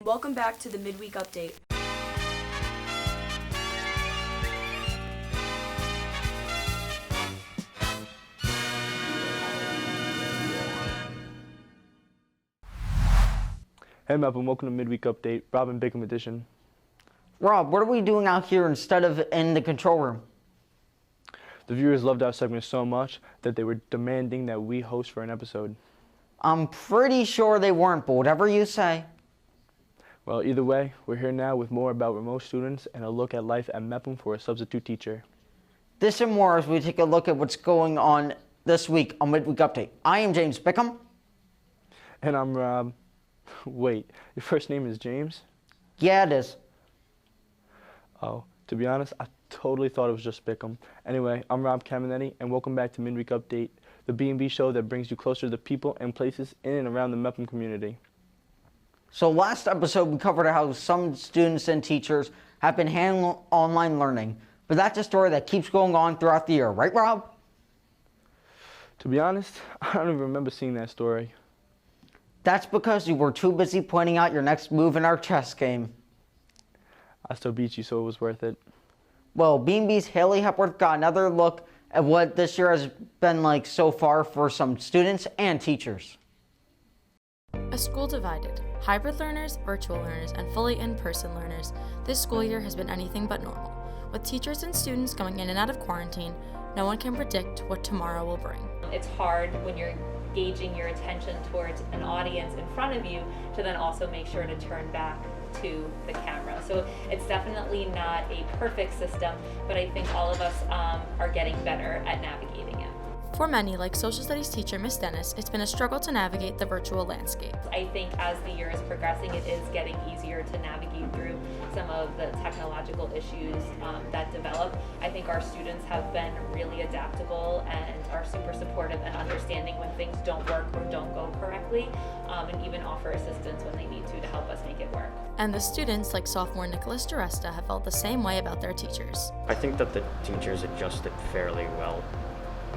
Welcome back to the Midweek Update. Hey Mepham, welcome to Midweek Update, Rob and Bickom edition. Rob, what are we doing out here instead of in the control room? The viewers loved our segment so much that they were demanding that we host for an episode. I'm pretty sure they weren't, but whatever you say. Well, either way, we're here now with more about remote students and a look at life at Mepham for a substitute teacher. This and more as we take a look at what's going on this week on Midweek Update. I am James Bickom. And I'm Rob. Wait, your first name is James? Yeah, it is. Oh, to be honest, I totally thought it was just Bickom. Anyway, I'm Rob Caminetti, and welcome back to Midweek Update, the B&B show that brings you closer to the people and places in and around the Mepham community. So last episode we covered how some students and teachers have been handling online learning, but that's a story that keeps going on throughout the year, right, Rob? To be honest, I don't even remember seeing that story. That's because you were too busy pointing out your next move in our chess game. I still beat you, so it was worth it. Well, B&B's Haley Hepworth got another look at what this year has been like so far for some students and teachers. A school divided. Hybrid learners, virtual learners, and fully in-person learners. This school year has been anything but normal. With teachers and students going in and out of quarantine, no one can predict what tomorrow will bring. It's hard when you're gauging your attention towards an audience in front of you to then also make sure to turn back to the camera. So it's definitely not a perfect system, but I think all of us are getting better at navigating it. For many, like social studies teacher Miss Dennis, it's been a struggle to navigate the virtual landscape. I think as the year is progressing, it is getting easier to navigate through some of the technological issues that develop. I think our students have been really adaptable and are super supportive and understanding when things don't work or don't go correctly, and even offer assistance when they need to help us make it work. And the students, like sophomore Nicholas DeResta, have felt the same way about their teachers. I think that the teachers adjusted fairly well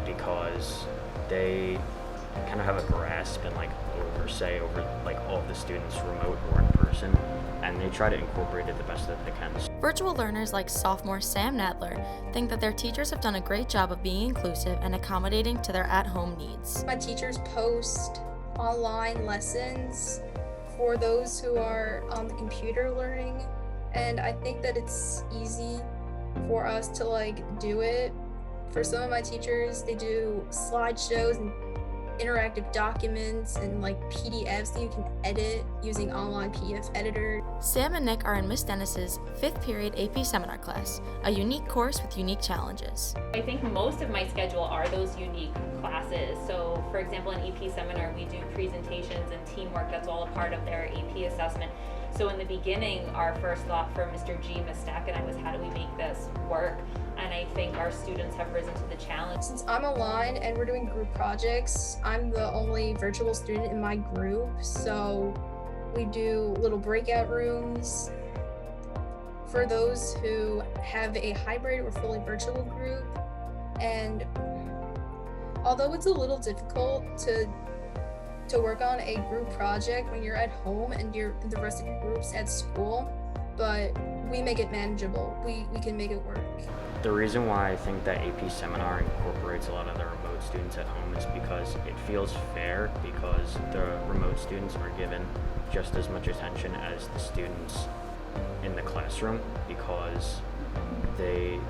because they kind of have a grasp and over all of the students remote or in person, and they try to incorporate it the best that they can. Virtual learners like sophomore Sam Nadler think that their teachers have done a great job of being inclusive and accommodating to their at-home needs. My teachers post online lessons for those who are on the computer learning, and I think that it's easy for us to do it. For some of my teachers, they do slideshows and interactive documents and PDFs that you can edit using online PDF editor. Sam and Nick are in Miss Dennis's 5th period AP seminar class, a unique course with unique challenges. I think most of my schedule are those unique classes. So for example, in EP seminar, we do presentations and teamwork. That's all a part of their AP assessment. So in the beginning, our first thought for Mr. G, Ms. Stack, and I was, how do we make this work? And I think our students have risen to the challenge. Since I'm online and we're doing group projects, I'm the only virtual student in my group. So we do little breakout rooms for those who have a hybrid or fully virtual group. And although it's a little difficult to work on a group project when you're at home and the rest of your group's at school, but we make it manageable. We can make it work. The reason why I think that AP Seminar incorporates a lot of the remote students at home is because it feels fair, because the remote students are given just as much attention as the students in the classroom, because they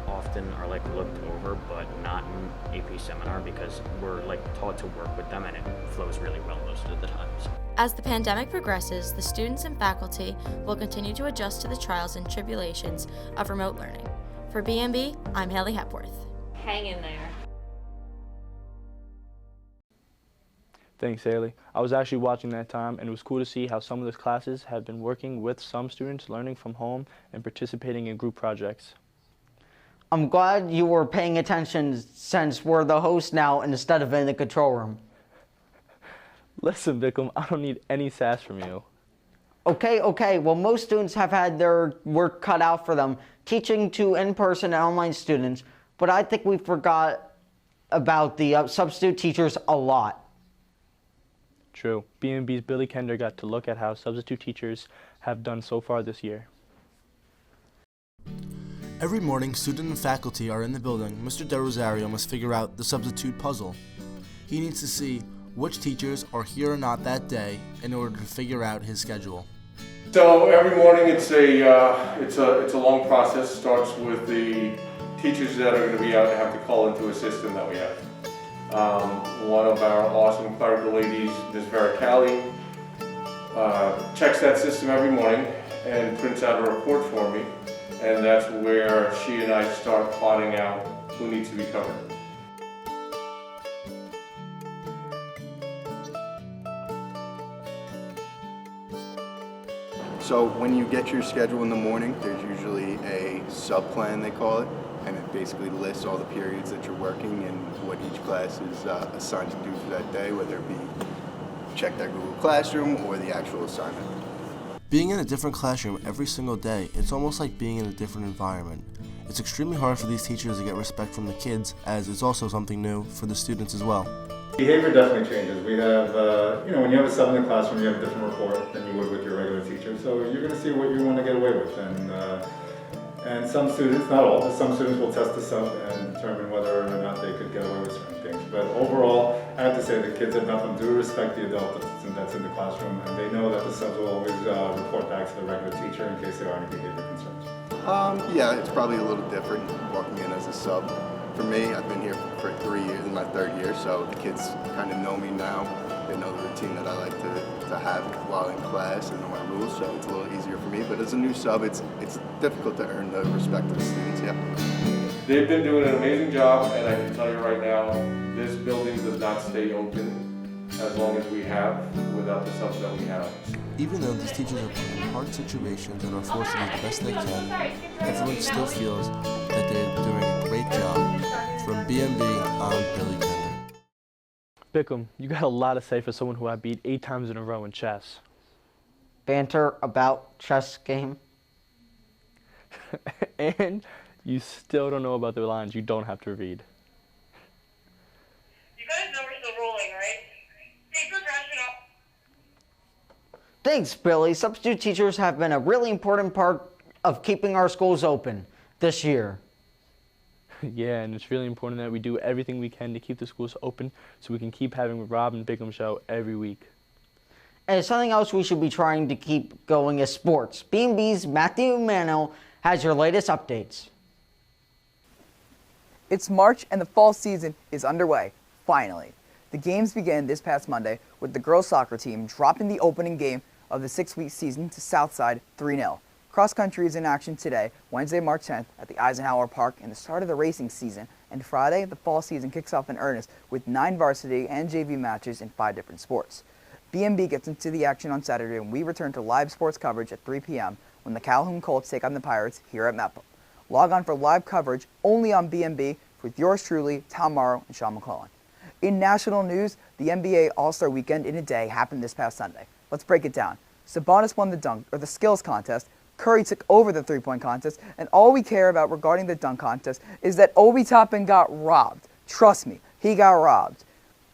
often are looked over, but not in AP Seminar, because we're taught to work with them and it flows really well most of the times. As the pandemic progresses, the students and faculty will continue to adjust to the trials and tribulations of remote learning. For B&B, I'm Haley Hepworth. Hang in there. Thanks, Haley. I was actually watching that time, and it was cool to see how some of the classes have been working with some students learning from home and participating in group projects. I'm glad you were paying attention since we're the host now instead of in the control room. Listen, Bickom, I don't need any sass from you. Okay. Well, most students have had their work cut out for them, teaching to in-person and online students, but I think we forgot about the substitute teachers a lot. True. B&B's Billy Kender got to look at how substitute teachers have done so far this year. Every morning, student and faculty are in the building. Mr. De Rosario must figure out the substitute puzzle. He needs to see which teachers are here or not that day in order to figure out his schedule. So every morning it's a long process. Starts with the teachers that are going to be out and have to call into a system that we have. One of our awesome clerical ladies, Ms. Vericali, checks that system every morning and prints out a report for me. And that's where she and I start plotting out who needs to be covered. So when you get your schedule in the morning, there's usually a sub-plan, they call it, and it basically lists all the periods that you're working and what each class is assigned to do for that day, whether it be check that Google Classroom or the actual assignment. Being in a different classroom every single day, it's almost like being in a different environment. It's extremely hard for these teachers to get respect from the kids, as it's also something new for the students as well. Behavior definitely changes. We have, when you have a sub in the classroom, you have a different report than you would with your regular teacher. So you're going to see what you want to get away with. And some students, not all, but some students will test the sub and determine whether or not they could get away with certain things. But overall, I have to say the kids at Mepham do respect the adult that's in the classroom, and they know that the subs will always report back to the regular teacher in case there are any behavior concerns. Yeah, it's probably a little different walking in as a sub. For me, I've been here for 3 years, in my third year, so the kids kind of know me now. They know the routine that I like to have while in class and know my rules, so it's a little easier for me. But as a new sub, it's difficult to earn the respect of the students, yeah. They've been doing an amazing job, and I can tell you right now, this building does not stay open as long as we have without the subs that we have. Even though these teachers are put in hard situations and are forced to do the best they can, everyone still feels that they're doing a great job. From B&B, I'm Billy Kender. Bickom, you got a lot to say for someone who I beat 8 times in a row in chess. Banter about chess game. And you still don't know about the lines you don't have to read. You guys know we're still rolling, right? Hey, go trash it up. Thanks, Billy. Substitute teachers have been a really important part of keeping our schools open this year. Yeah, and it's really important that we do everything we can to keep the schools open so we can keep having the Rob and Bickom show every week. And something else we should be trying to keep going is sports. B&B's Matthew Manno has your latest updates. It's March and the fall season is underway, finally. The games began this past Monday with the girls soccer team dropping the opening game of the 6-week season to Southside 3-0. Cross country is in action today, Wednesday, March 10th, at the Eisenhower Park in the start of the racing season, and Friday, the fall season kicks off in earnest with 9 varsity and JV matches in 5 different sports. B&B gets into the action on Saturday, and we return to live sports coverage at 3 p.m. when the Calhoun Colts take on the Pirates here at Mepham. Log on for live coverage only on B&B with yours truly, Tom Morrow and Sean McClellan. In national news, the NBA All-Star Weekend in a day happened this past Sunday. Let's break it down. Sabonis won the skills contest, Curry took over the three-point contest, and all we care about regarding the dunk contest is that Obi Toppin got robbed. Trust me, he got robbed.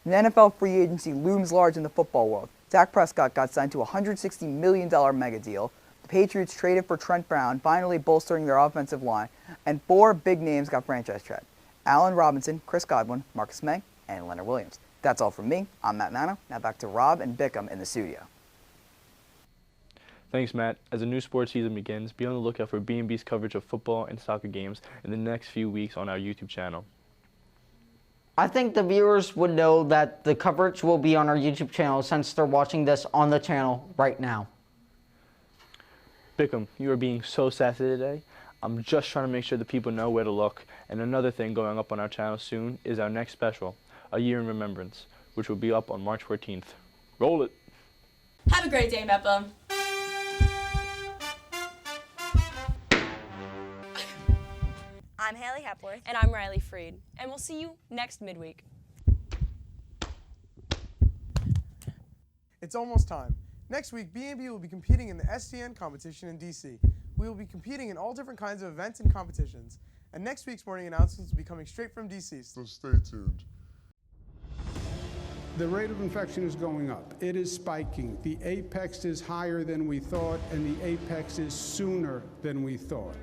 The NFL free agency looms large in the football world. Dak Prescott got signed to a $160 million mega deal. The Patriots traded for Trent Brown, finally bolstering their offensive line, and 4 big names got franchise tagged. Allen Robinson, Chris Godwin, Marcus May, and Leonard Williams. That's all from me. I'm Matt Manno. Now back to Rob and Bickom in the studio. Thanks, Matt. As a new sports season begins, be on the lookout for B&B's coverage of football and soccer games in the next few weeks on our YouTube channel. I think the viewers would know that the coverage will be on our YouTube channel since they're watching this on the channel right now. Bickom, you are being so sassy today. I'm just trying to make sure the people know where to look. And another thing going up on our channel soon is our next special, A Year in Remembrance, which will be up on March 14th. Roll it! Have a great day, Mepham. I'm Haley Hepworth. And I'm Riley Freed. And we'll see you next midweek. It's almost time. Next week, B&B will be competing in the STN competition in DC. We will be competing in all different kinds of events and competitions. And next week's morning announcements will be coming straight from DC, so stay tuned. The rate of infection is going up. It is spiking. The apex is higher than we thought, and the apex is sooner than we thought.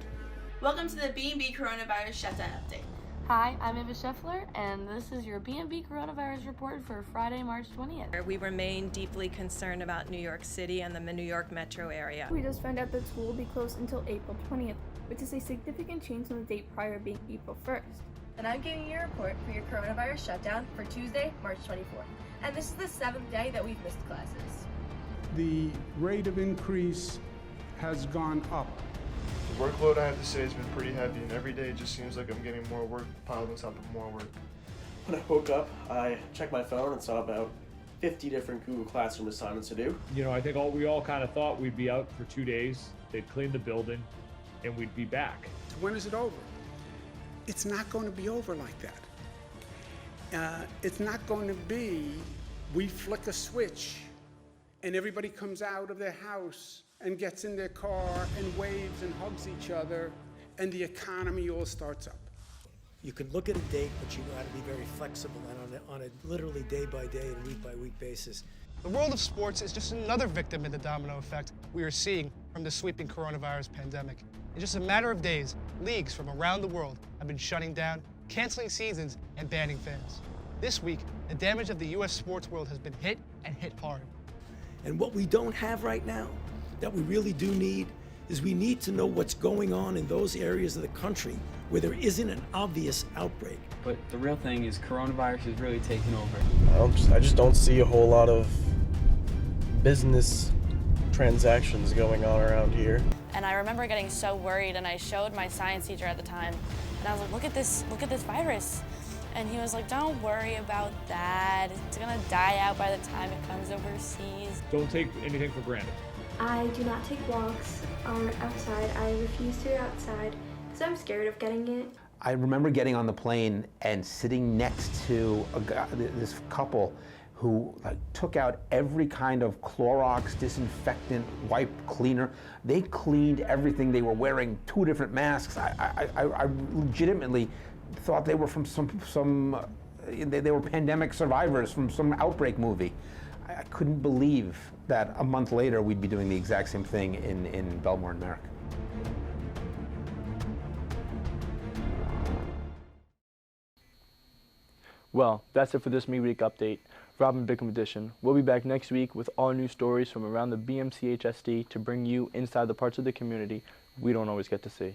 Welcome to the B&B Coronavirus Shutdown Update. Hi, I'm Eva Scheffler, and this is your B&B Coronavirus Report for Friday, March 20th. We remain deeply concerned about New York City and the New York metro area. We just found out that school will be closed until April 20th, which is a significant change from the date prior being April 1st. And I'm giving you a report for your coronavirus shutdown for Tuesday, March 24th. And this is the 7th day that we've missed classes. The rate of increase has gone up. The workload, I have to say, has been pretty heavy, and every day it just seems like I'm getting more work piled on top of more work. When I woke up, I checked my phone and saw about 50 different Google Classroom assignments to do. You know, I think we all kind of thought we'd be out for 2 days, they'd clean the building, and we'd be back. When is it over? It's not going to be over like that. It's not going to be, we flick a switch and everybody comes out of their house and gets in their car and waves and hugs each other and the economy all starts up. You can look at a date, but you got to be very flexible and on a literally day-by-day and week-by-week basis. The world of sports is just another victim in the domino effect we are seeing from the sweeping coronavirus pandemic. In just a matter of days, leagues from around the world have been shutting down, canceling seasons, and banning fans. This week, the damage of the U.S. sports world has been hit and hit hard. And what we don't have right now, that we really do need, is we need to know what's going on in those areas of the country where there isn't an obvious outbreak. But the real thing is coronavirus is really taking over. I just don't see a whole lot of business transactions going on around here. And I remember getting so worried, and I showed my science teacher at the time, and I was like, look at this virus. And he was like, don't worry about that. It's gonna die out by the time it comes overseas. Don't take anything for granted. I do not take walks outside. I refuse to go outside because I'm scared of getting it. I remember getting on the plane and sitting next to this couple who took out every kind of Clorox, disinfectant, wipe cleaner. They cleaned everything. They were wearing 2 different masks. I legitimately thought they were from they were pandemic survivors from some outbreak movie. I couldn't believe that a month later we'd be doing the exact same thing in Bellmore-Merrick. Well, that's it for this Midweek update. Robin Bickom edition. We'll be back next week with all new stories from around the BMCHSD to bring you inside the parts of the community we don't always get to see.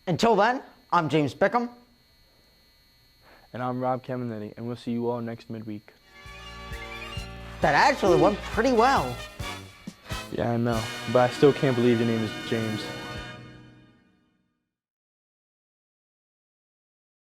Until then, I'm James Bickom. And I'm Rob Caminetti, and we'll see you all next midweek. That actually went pretty well. Yeah, I know, but I still can't believe your name is James.